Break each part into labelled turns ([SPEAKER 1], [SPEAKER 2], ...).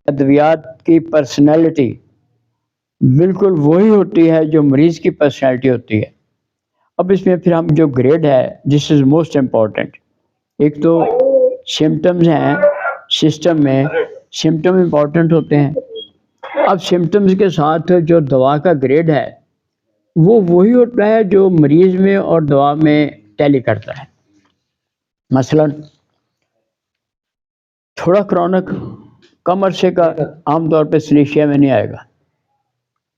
[SPEAKER 1] ادویات کی پرسنالٹی بالکل وہی ہوتی ہے جو مریض کی پرسنالٹی ہوتی ہے. اب اس میں پھر ہم جو گریڈ ہے دس از موسٹ امپورٹنٹ. ایک تو سمٹمز ہیں سسٹم میں، سمٹم امپورٹنٹ ہوتے ہیں. اب سمٹمز کے ساتھ جو دوا کا گریڈ ہے وہ وہی ہوتا ہے جو مریض میں اور دوا میں ٹیلی کرتا ہے. مثلا تھوڑا کرونک کم عرصے کا عام طور پہ سلیشیا میں نہیں آئے گا،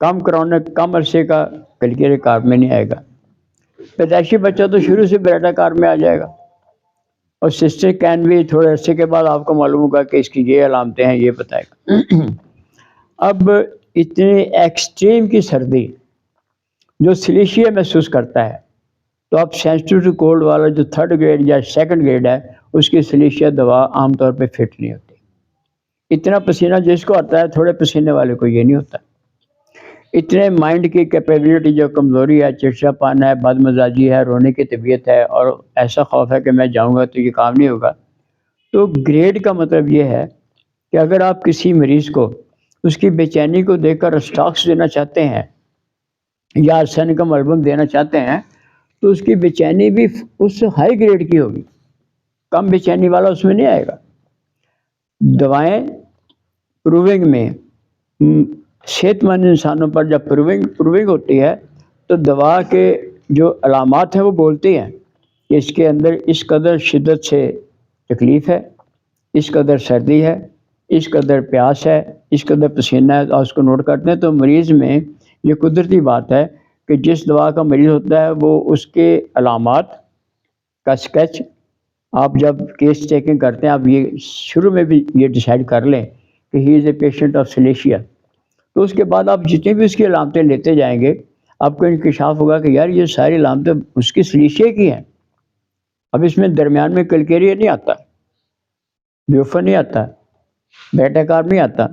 [SPEAKER 1] کم کرونک کم عرصے کا کلکیری کارپ میں نہیں آئے گا. پیدائشی بچہ تو شروع سے بیٹا کار میں آ جائے گا، اور سسٹر کین بھی تھوڑے عرصے کے بعد آپ کو معلوم ہوگا کہ اس کی یہ علامتیں ہیں، یہ بتائے گا. اب اتنی ایکسٹریم کی سردی جو سلیشیا محسوس کرتا ہے تو اب سینسٹیو ٹو کولڈ والا جو تھرڈ گریڈ یا سیکنڈ گریڈ ہے اس کی سلیشیا دوا عام طور پہ فٹ نہیں ہوتی. اتنا پسینہ جس کو آتا ہے تھوڑے پسینے والے کو یہ نہیں ہوتا. اتنے مائنڈ کی کیپیبلٹی جو کمزوری ہے، چڑچڑا پن ہے، بد مزاجی ہے، رونے کی طبیعت ہے، اور ایسا خوف ہے کہ میں جاؤں گا تو یہ کام نہیں ہوگا. تو گریڈ کا مطلب یہ ہے کہ اگر آپ کسی مریض کو اس کی بے چینی کو دیکھ کر اسٹاکس دینا چاہتے ہیں یا ارسینیکم البم دینا چاہتے ہیں تو اس کی بے چینی بھی اس ہائی گریڈ کی ہوگی، کم بے چینی والا اس میں نہیں آئے گا. دوائیں پروونگ میں صحت مند انسانوں پر جب پروونگ ہوتی ہے تو دوا کے جو علامات ہیں وہ بولتی ہیں کہ اس کے اندر اس قدر شدت سے تکلیف ہے، اس قدر سردی ہے، اس قدر پیاس ہے، اس قدر پسینہ ہے، اور اس کو نوٹ کرتے ہیں. تو مریض میں یہ قدرتی بات ہے کہ جس دوا کا مریض ہوتا ہے وہ اس کے علامات کا اسکیچ آپ جب کیس ٹیکنگ کرتے ہیں آپ یہ شروع میں بھی یہ ڈیسائیڈ کر لیں کہ ہی از اے پیشنٹ آف سلیشیا. تو اس کے بعد آپ جتنی بھی اس کی علامتیں لیتے جائیں گے آپ کو انکشاف ہوگا کہ یار یہ ساری علامتیں اس کی سلیشیا کی ہیں. اب اس میں درمیان میں کلکیریا نہیں آتا، بیوفر نہیں آتا، بیٹا کار نہیں آتا.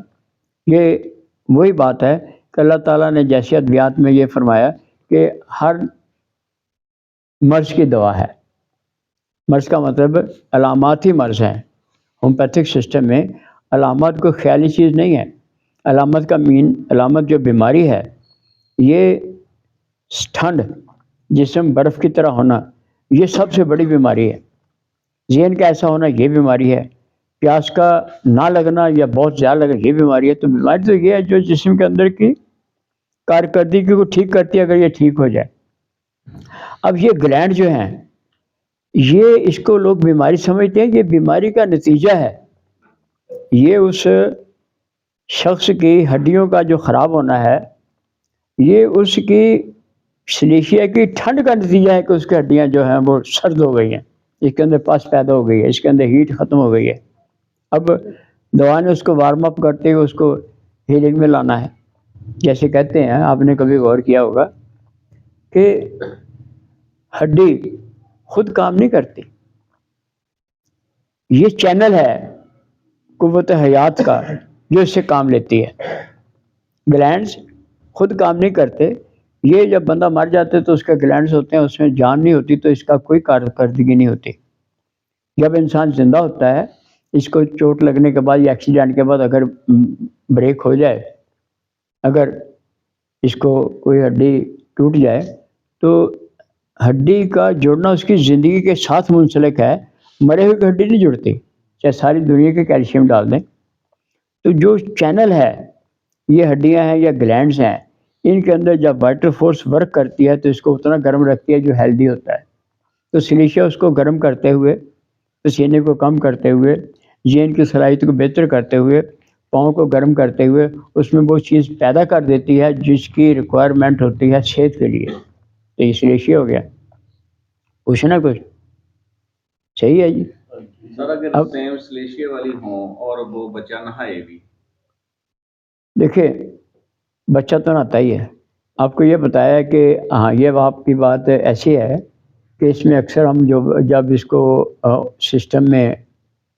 [SPEAKER 1] یہ وہی بات ہے کہ اللہ تعالیٰ نے جیسے ادویات میں یہ فرمایا کہ ہر مرض کی دوا ہے. مرض کا مطلب علامات ہی مرض ہیں. ہومیوپیتھک سسٹم میں علامات کوئی خیالی چیز نہیں ہے. علامت کا علامت جو بیماری ہے یہ ٹھنڈ، جسم برف کی طرح ہونا، یہ سب سے بڑی بیماری ہے. ذہن کا ایسا ہونا یہ بیماری ہے. پیاس کا نہ لگنا یا بہت زیادہ لگنا یہ بیماری ہے. تو بیماری تو یہ ہے جو جسم کے اندر کی کارکردگی کو ٹھیک کرتی ہے اگر یہ ٹھیک ہو جائے. اب یہ گلینڈ جو ہیں یہ اس کو لوگ بیماری سمجھتے ہیں، یہ بیماری کا نتیجہ ہے. یہ اس شخص کی ہڈیوں کا جو خراب ہونا ہے یہ اس کی سلیشیا کی ٹھنڈ کا نتیجہ ہے کہ اس کی ہڈیاں جو ہیں وہ سرد ہو گئی ہیں، اس کے اندر پس پیدا ہو گئی ہے، اس کے اندر ہیٹ ختم ہو گئی ہے. اب دوا نے اس کو وارم اپ کرتے ہوئے اس کو ہیلنگ میں لانا ہے. جیسے کہتے ہیں، آپ نے کبھی غور کیا ہوگا کہ ہڈی خود کام نہیں کرتی، یہ چینل ہے قوت حیات کا جو اس سے کام لیتی ہے. گلینڈز خود کام نہیں کرتے. یہ جب بندہ مر جاتا ہے تو اس کے گلینڈز ہوتے ہیں، اس میں جان نہیں ہوتی تو اس کا کوئی کارکردگی نہیں ہوتی. جب انسان زندہ ہوتا ہے اس کو چوٹ لگنے کے بعد یا ایکسیڈنٹ کے بعد اگر بریک ہو جائے، اگر اس کو کوئی ہڈی ٹوٹ جائے تو ہڈی کا جوڑنا اس کی زندگی کے ساتھ منسلک ہے. مرے ہوئے کی ہڈی نہیں جڑتی چاہے ساری دنیا کے کیلشیم ڈال دیں. تو جو چینل ہے یہ ہڈیاں ہیں یا گلینڈز ہیں، ان کے اندر جب وائٹل فورس ورک کرتی ہے تو اس کو اتنا گرم رکھتی ہے جو ہیلدی ہوتا ہے. تو سلیشیا اس کو گرم کرتے ہوئے، پسینے کو کم کرتے ہوئے، ذہن کی صلاحیت کو بہتر کرتے ہوئے، پاؤں کو گرم کرتے ہوئے اس میں وہ چیز پیدا کر دیتی ہے جس کی ریکوائرمنٹ ہوتی ہے صحت کے لیے. تو یہ سلیشیا ہو گیا. پوچھنا کچھ صحیح ہے جی.
[SPEAKER 2] سر اگر سیم سلیشیا والی ہوں اور وہ بچہ نہائے بھی؟
[SPEAKER 1] دیکھیں بچہ تو نہاتا ہی ہے. آپ کو یہ بتایا کہ ہاں یہ آپ کی بات ایسی ہے کہ اس میں اکثر ہم جب اس کو سسٹم میں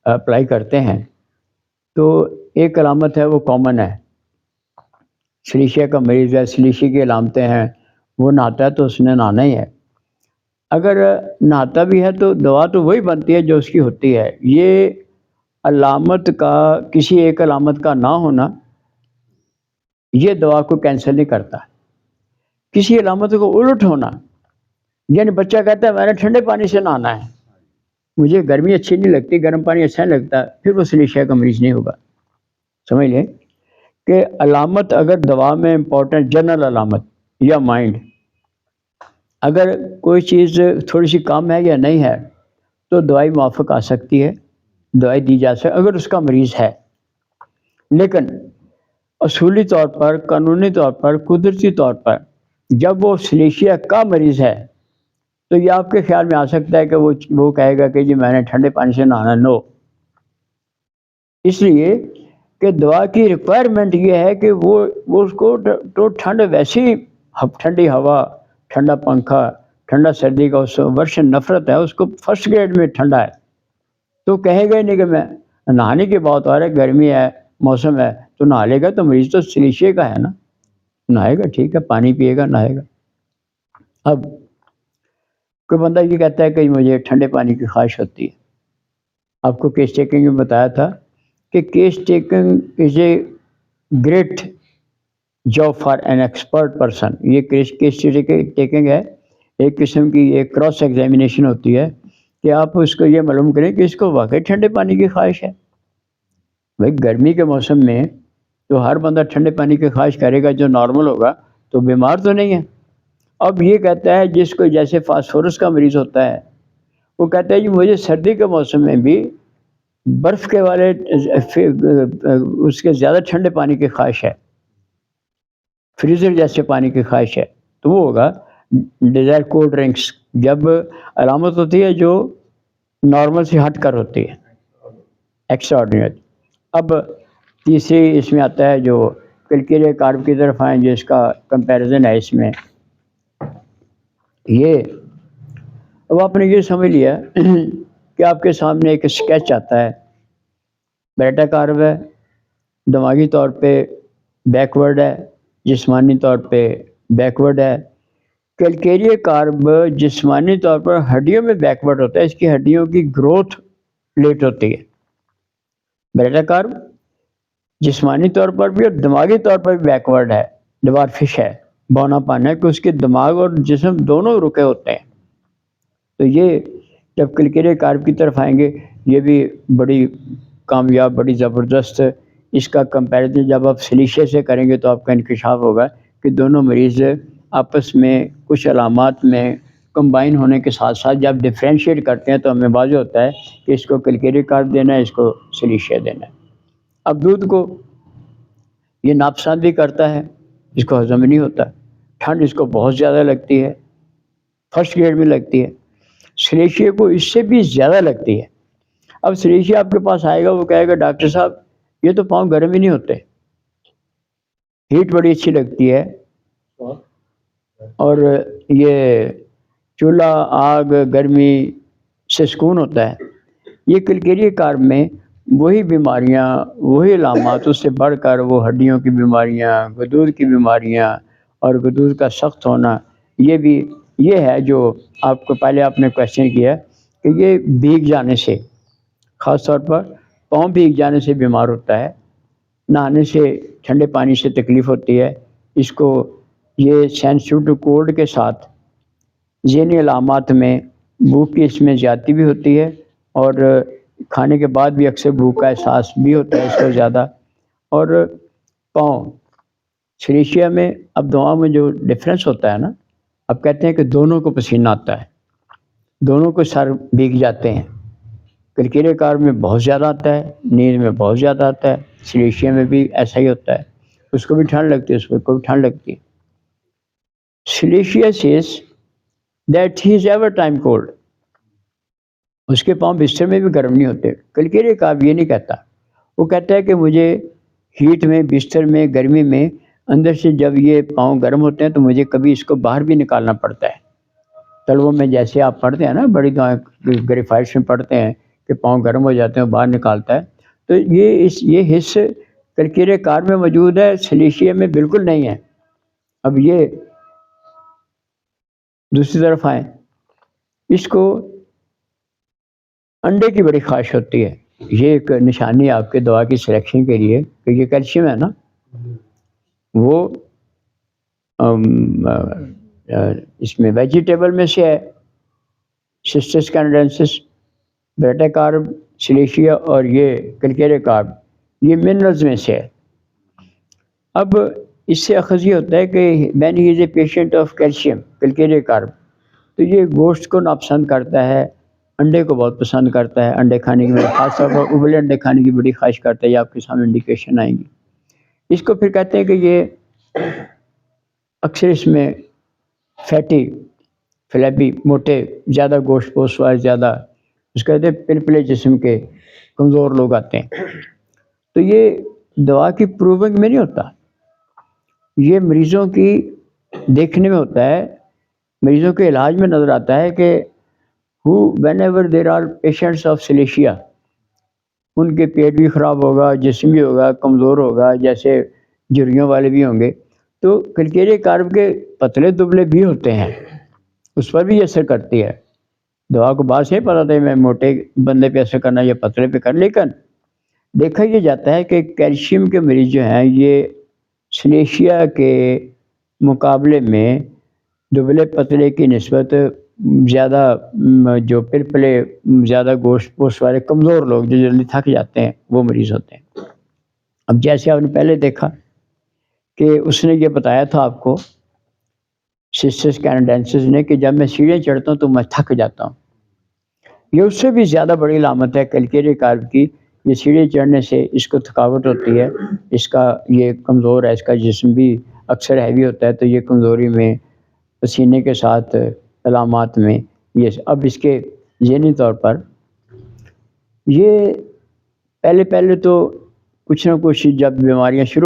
[SPEAKER 1] اپلائی کرتے ہیں تو ایک علامت ہے وہ کامن ہے. سلیشیا کا مریض ہے، سلیشیا کی علامتیں ہیں، وہ نہاتا ہے تو اس نے نہانا ہی ہے. اگر نہاتا بھی ہے تو دوا تو وہی بنتی ہے جو اس کی ہوتی ہے. یہ علامت کا کسی ایک علامت کا نہ ہونا یہ دوا کو کینسل نہیں کرتا. کسی علامت کو الٹ ہونا، یعنی بچہ کہتا ہے میں نے ٹھنڈے پانی سے نہانا ہے، مجھے گرمی اچھی نہیں لگتی، گرم پانی اچھا نہیں لگتا، پھر وہ سلیشیا کا مریض نہیں ہوگا. سمجھ لیں کہ علامت اگر دوا میں امپورٹنٹ جنرل علامت یا مائنڈ، اگر کوئی چیز تھوڑی سی کم ہے یا نہیں ہے تو دوائی موافق آ سکتی ہے، دوائی دی جا سکتی اگر اس کا مریض ہے. لیکن اصولی طور پر، قانونی طور پر، قدرتی طور پر جب وہ سلیشیا کا مریض ہے تو یہ آپ کے خیال میں آ سکتا ہے کہ وہ کہے گا کہ جی میں نے ٹھنڈے پانی سے نہانا. نو. اس لیے کہ دوا کی ریکوائرمنٹ یہ ہے کہ وہ اس کو تو ٹھنڈ ویسی ٹھنڈی ہوا، ٹھنڈا پنکھا، ٹھنڈا سردی کا اس ورشن نفرت ہے، اس کو فرسٹ گریڈ میں ٹھنڈا ہے تو کہے گا ہی نہیں کہ میں نہانے کی بات آ رہا ہے، گرمی ہے، موسم ہے تو نہا لے گا، تو مریض تو سلیشیا کا ہے نا، نہائے گا، ٹھیک ہے، پانی پیے گا، نہائے گا. اب کوئی بندہ یہ کہتا ہے کہ مجھے ٹھنڈے پانی کی خواہش ہوتی ہے. آپ کو کیس ٹیکنگ میں بتایا تھا کہ case taking is a great job for an expert person. یہ کیس ٹیکنگ ہے، ایک قسم کی ایک کراس ایگزامینیشن ہوتی ہے کہ آپ اس کو یہ معلوم کریں کہ اس کو واقعی ٹھنڈے پانی کی خواہش ہے. بھائی گرمی کے موسم میں تو ہر بندہ ٹھنڈے پانی کی خواہش کرے گا، جو نارمل ہوگا تو بیمار تو نہیں ہے. اب یہ کہتا ہے جس کو جیسے فاسفورس کا مریض ہوتا ہے، وہ کہتا ہے جی مجھے سردی کے موسم میں بھی برف کے والے اس کے زیادہ ٹھنڈے پانی کی خواہش ہے، فریزر جیسے پانی کی خواہش ہے. تو وہ ہوگا ڈیزائر کولڈ ڈرنکس. جب علامت ہوتی ہے جو نارمل سے ہٹ کر ہوتی ہے، ایکسٹرا آرڈینری. اب تیسری اس میں آتا ہے جو کلکیریا کارب کی طرف آئیں، جس کا کمپیریزن ہے اس میں یہ. اب آپ نے یہ سمجھ لیا کہ آپ کے سامنے ایک اسکیچ آتا ہے، بیٹا کارب ہے، دماغی طور پہ بیکورڈ ہے، جسمانی طور پہ بیکورڈ ہے. کیلکیریا کارب جسمانی طور پر ہڈیوں میں بیکورڈ ہوتا ہے، اس کی ہڈیوں کی گروتھ لیٹ ہوتی ہے. بیٹا کارب جسمانی طور پر بھی اور دماغی طور پر بھی بیکورڈ ہے، ڈوارفش ہے، بونا پان ہے کہ اس کے دماغ اور جسم دونوں رکے ہوتے ہیں. تو یہ جب کلکیریا کارب کی طرف آئیں گے، یہ بھی بڑی کامیاب، بڑی زبردست. اس کا کمپیریزن جب آپ سلیشیا سے کریں گے تو آپ کا انکشاف ہوگا کہ دونوں مریض آپس میں کچھ علامات میں کمبائن ہونے کے ساتھ ساتھ جب ڈفرینشیٹ کرتے ہیں تو ہمیں واضح ہوتا ہے کہ اس کو کلکیریا کارب دینا ہے، اس کو سلیشیا دینا ہے. اب دودھ کو یہ ناپسند بھی کرتا ہے، اس کو ہضم نہیں ہوتا، ٹھنڈ اس کو بہت زیادہ لگتی ہے، فرسٹ گریڈ میں لگتی ہے. سلیشیا کو اس سے بھی زیادہ لگتی ہے. اب سلیشیا آپ کے پاس آئے گا، وہ کہے گا ڈاکٹر صاحب یہ تو پاؤں گرم ہی نہیں ہوتے، ہیٹ بڑی اچھی لگتی ہے، اور یہ چولہا، آگ، گرمی سے سکون ہوتا ہے. یہ کلکیریا کارب میں وہی بیماریاں، وہی علامات، اس سے بڑھ کر وہ ہڈیوں کی بیماریاں، غدود کی بیماریاں اور غدود کا سخت ہونا، یہ ہے جو آپ کو پہلے آپ نے کویشچن کیا کہ یہ بھیگ جانے سے، خاص طور پر پاؤں بھیگ جانے سے بیمار ہوتا ہے، نہانے سے، ٹھنڈے پانی سے تکلیف ہوتی ہے. اس کو یہ سینسٹیو ٹو کولڈ کے ساتھ ذہنی علامات میں بھوک کی اس میں زیادتی بھی ہوتی ہے، اور کھانے کے بعد بھی اکثر بھوک کا احساس بھی ہوتا ہے اس کو زیادہ. اور پاؤں سلیشیا میں اب دواؤں میں جو ڈفرینس ہوتا ہے نا، اب کہتے ہیں کہ دونوں کو پسینہ آتا ہے، دونوں کو سر بھیگ جاتے ہیں. کلکیریا کارب میں بہت زیادہ آتا ہے، نیند میں بہت زیادہ آتا ہے. سلیشیا میں بھی ایسا ہی ہوتا ہے، اس کو بھی ٹھنڈ لگتی ہے، اس کو بھی ٹھنڈ لگتی ہے. Silicea says that he is ever time cold. اس کے پاؤں بستر میں بھی گرم نہیں ہوتے. کلکیریا کارب یہ نہیں کہتا، وہ کہتا ہے کہ مجھے ہیٹ میں، بستر میں، گرمی میں اندر سے جب یہ پاؤں گرم ہوتے ہیں تو مجھے کبھی اس کو باہر بھی نکالنا پڑتا ہے. تلووں میں جیسے آپ پڑھتے ہیں نا، بڑی گریفائٹس میں پڑھتے ہیں کہ پاؤں گرم ہو جاتے ہیں، باہر نکالتا ہے. تو یہ حص کلکیریا کارب میں موجود ہے، سلیشیا میں بالکل نہیں ہے. اب یہ دوسری طرف آئیں، اس کو انڈے کی بڑی خواہش ہوتی ہے. یہ ایک نشانی ہے آپ کے دوا کی سلیکشن کے لیے کہ یہ کیلشیم ہے نا وہ اس میں ویجیٹیبل میں سے ہے، سسٹس کینیڈنسس، بیٹا کارب، سلیشیا اور یہ کلکیرے کارب، یہ منرلز میں سے ہے۔ اب اس سے اخذ یہ ہوتا ہے کہ when he is a patient of calcium Calcarea carb, تو یہ گوشت کو ناپسند کرتا ہے، انڈے کو بہت پسند کرتا ہے، انڈے کھانے کی بڑی خاص طور پر ابلے انڈے کھانے کی بڑی خواہش کرتا ہے، یہ آپ کے سامنے انڈیکیشن آئیں گی۔ اس کو پھر کہتے ہیں کہ یہ اکثر اس میں فیٹی، فلیبی، موٹے، زیادہ گوشت پوش والے، زیادہ اس کو کہتے ہیں پلپلے جسم کے کمزور لوگ آتے ہیں۔ تو یہ دوا کی پروونگ میں نہیں ہوتا، یہ مریضوں کی دیکھنے میں ہوتا ہے، مریضوں کے علاج میں نظر آتا ہے کہ whenever there are patients of سلیشیا، ان کے پیٹ بھی خراب ہوگا، جسم بھی ہوگا، کمزور ہوگا، جیسے جھریوں والے بھی ہوں گے، تو کلکیرے کارب کے پتلے دبلے بھی ہوتے ہیں، اس پر بھی اثر کرتی ہے۔ دوا کو بعد سے پتا تھا میں موٹے بندے پہ اثر کرنا یا پتلے پہ کر، لیکن دیکھا یہ جاتا ہے کہ کیلشیم کے مریض جو ہیں یہ سلیشیا کے مقابلے میں دبلے پتلے کی نسبت زیادہ جو پلپلے، زیادہ گوشت پوش والے کمزور لوگ جو جلدی تھک جاتے ہیں وہ مریض ہوتے ہیں۔ اب جیسے آپ نے پہلے دیکھا کہ اس نے یہ بتایا تھا آپ کو سسٹس کینیڈنسس نے کہ جب میں سیڑھیاں چڑھتا ہوں تو میں تھک جاتا ہوں، یہ اس سے بھی زیادہ بڑی علامت ہے کلکیرے کارب کی۔ یہ سیڑھی چڑھنے سے اس کو تھکاوٹ ہوتی ہے، اس کا یہ کمزور ہے، اس کا جسم بھی اکثر ہیوی ہوتا ہے، تو یہ کمزوری میں، پسینے کے ساتھ علامات میں یہ اب اس کے ذہنی طور پر یہ پہلے تو کچھ نہ کچھ جب بیماریاں شروع